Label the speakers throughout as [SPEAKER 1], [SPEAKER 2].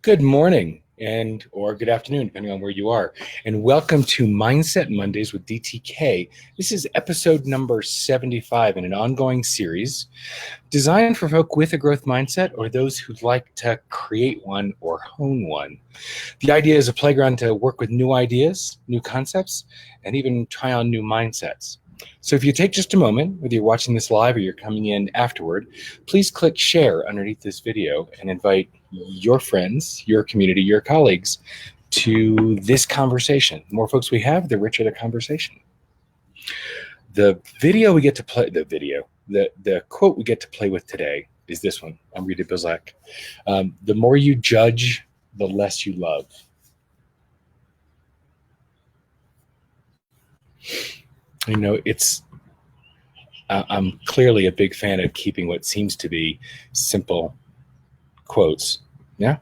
[SPEAKER 1] Good morning and or good afternoon, depending on where you are. And welcome to Mindset Mondays with DTK. This is episode number 75 in an ongoing series designed for folk with a growth mindset or those who'd like to create one or hone one. The idea is a playground to work with new ideas, new concepts, and even try on new mindsets. So if you take just a moment, whether you're watching this live or you're coming in afterward, please click share underneath this video and invite your friends, your community, your colleagues to this conversation. The more folks we have, the richer the conversation. The quote we get to play with today is this one, Honoré de Balzac. The more you judge, the less you love. You know, I'm clearly a big fan of keeping what seems to be simple quotes. Yeah.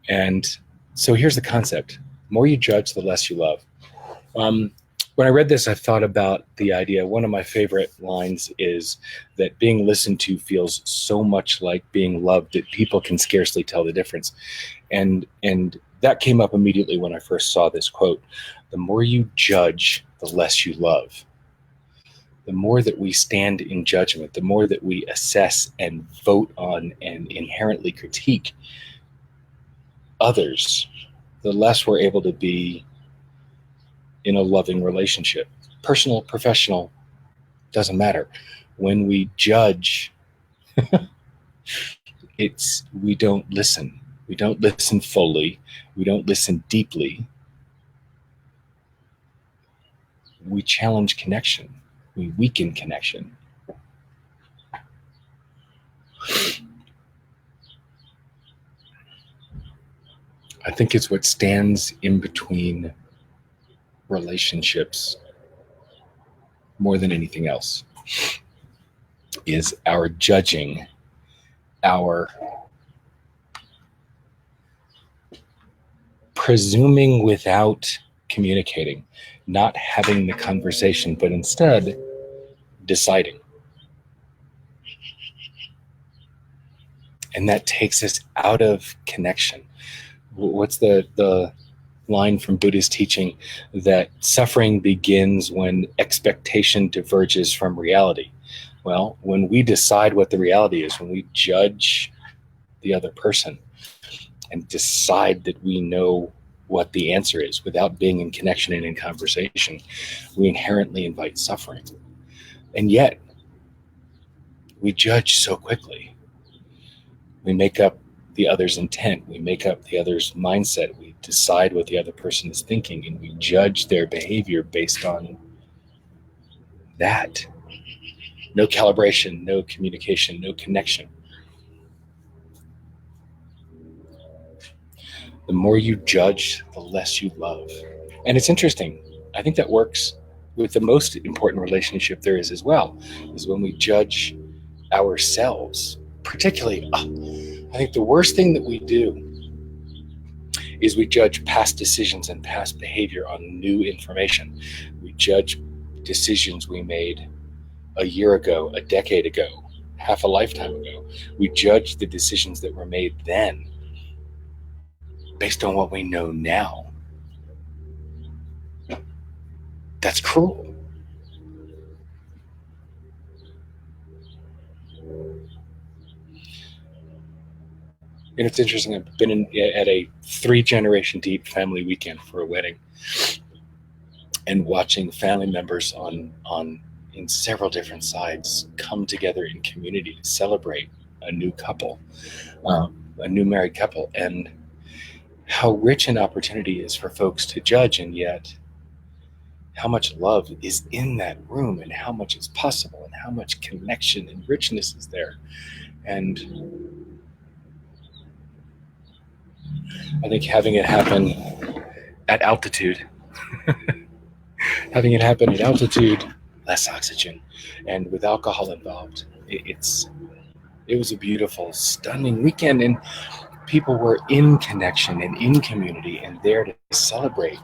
[SPEAKER 1] And so here's the concept. The more you judge, the less you love. When I read this, I thought about the idea. One of my favorite lines is that being listened to feels so much like being loved that people can scarcely tell the difference. And that came up immediately when I first saw this quote. The more you judge, the less you love. The more that we stand in judgment, the more that we assess and vote on and inherently critique others, the less we're able to be in a loving relationship. Personal, professional, doesn't matter. When we judge, we don't listen. We don't listen fully. We don't listen deeply. We challenge connection. We weaken connection. I think it's what stands in between relationships more than anything else is our judging, our presuming without communicating, not having the conversation, but instead deciding. And that takes us out of connection. What's the line from Buddha's teaching that suffering begins when expectation diverges from reality? Well, when we decide what the reality is, when we judge the other person and decide that we know what the answer is without being in connection and in conversation, we inherently invite suffering. And yet, we judge so quickly. We make up the other's intent. We make up the other's mindset. We decide what the other person is thinking, and we judge their behavior based on that. No calibration, no communication, no connection. The more you judge, the less you love. And it's interesting. I think that works with the most important relationship there is as well, is when we judge ourselves. Particularly, I think the worst thing that we do is we judge past decisions and past behavior on new information. We judge decisions we made a year ago, a decade ago, half a lifetime ago. We judge the decisions that were made then based on what we know now. That's cruel. And it's interesting, I've been at a 3-generation deep family weekend for a wedding and watching family members in several different sides come together in community to celebrate a new couple, a new married couple, and how rich an opportunity is for folks to judge, and yet how much love is in that room and how much is possible and how much connection and richness is there. And I think having it happen at altitude, less oxygen, and with alcohol involved, it was a beautiful, stunning weekend, and people were in connection and in community and there to celebrate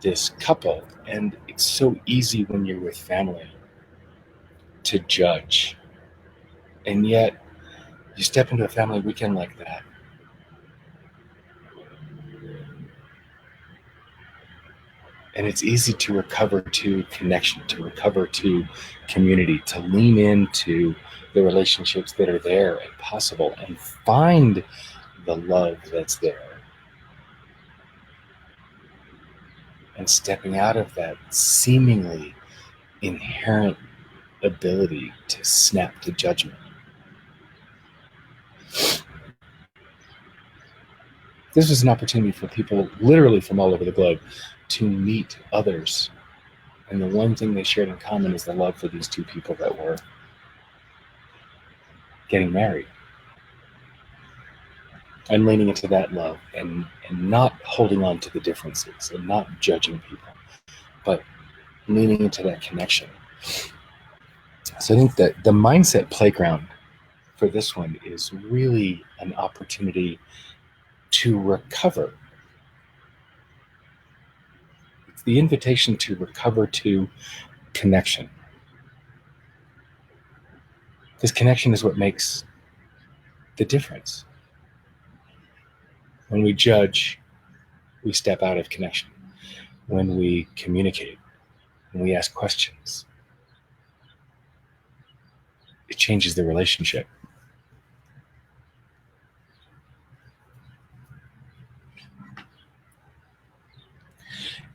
[SPEAKER 1] this couple. And it's so easy when you're with family to judge, and yet you step into a family weekend like that And it's easy to recover to connection, to recover to community, to lean into the relationships that are there and possible and find the love that's there. And stepping out of that seemingly inherent ability to snap to judgment. This was an opportunity for people literally from all over the globe to meet others. And the one thing they shared in common is the love for these two people that were getting married. And leaning into that love and not holding on to the differences and not judging people, but leaning into that connection. So I think that the mindset playground for this one is really an opportunity to recover. It's the invitation to recover to connection. Because connection is what makes the difference. When we judge, we step out of connection. When we communicate, when we ask questions, it changes the relationship.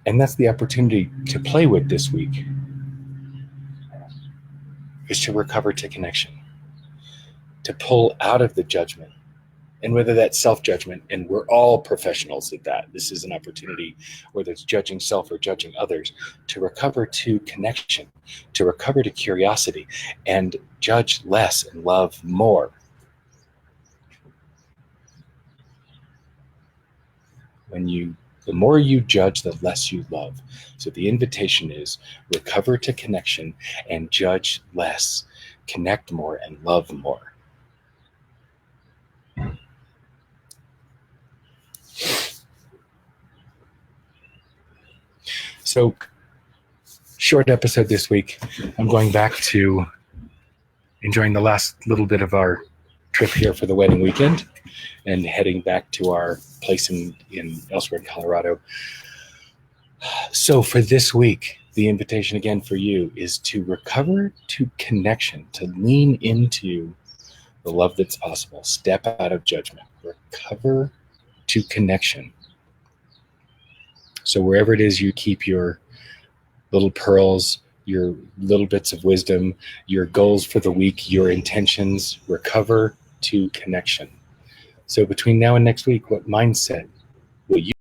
[SPEAKER 1] And that's the opportunity to play with this week, is to recover to connection, to pull out of the judgment. And whether that's self-judgment, and we're all professionals at that. This is an opportunity, whether it's judging self or judging others, to recover to connection, to recover to curiosity, and judge less and love more. The more you judge, the less you love. So the invitation is recover to connection and judge less, connect more, and love more. So, short episode this week. I'm going back to enjoying the last little bit of our trip here for the wedding weekend and heading back to our place in elsewhere in Colorado. So for this week, the invitation again for you is to recover to connection, to lean into the love that's possible, step out of judgment, recover to connection. So wherever it is you keep your little pearls, your little bits of wisdom, your goals for the week, your intentions, recover to connection. So between now and next week, what mindset will you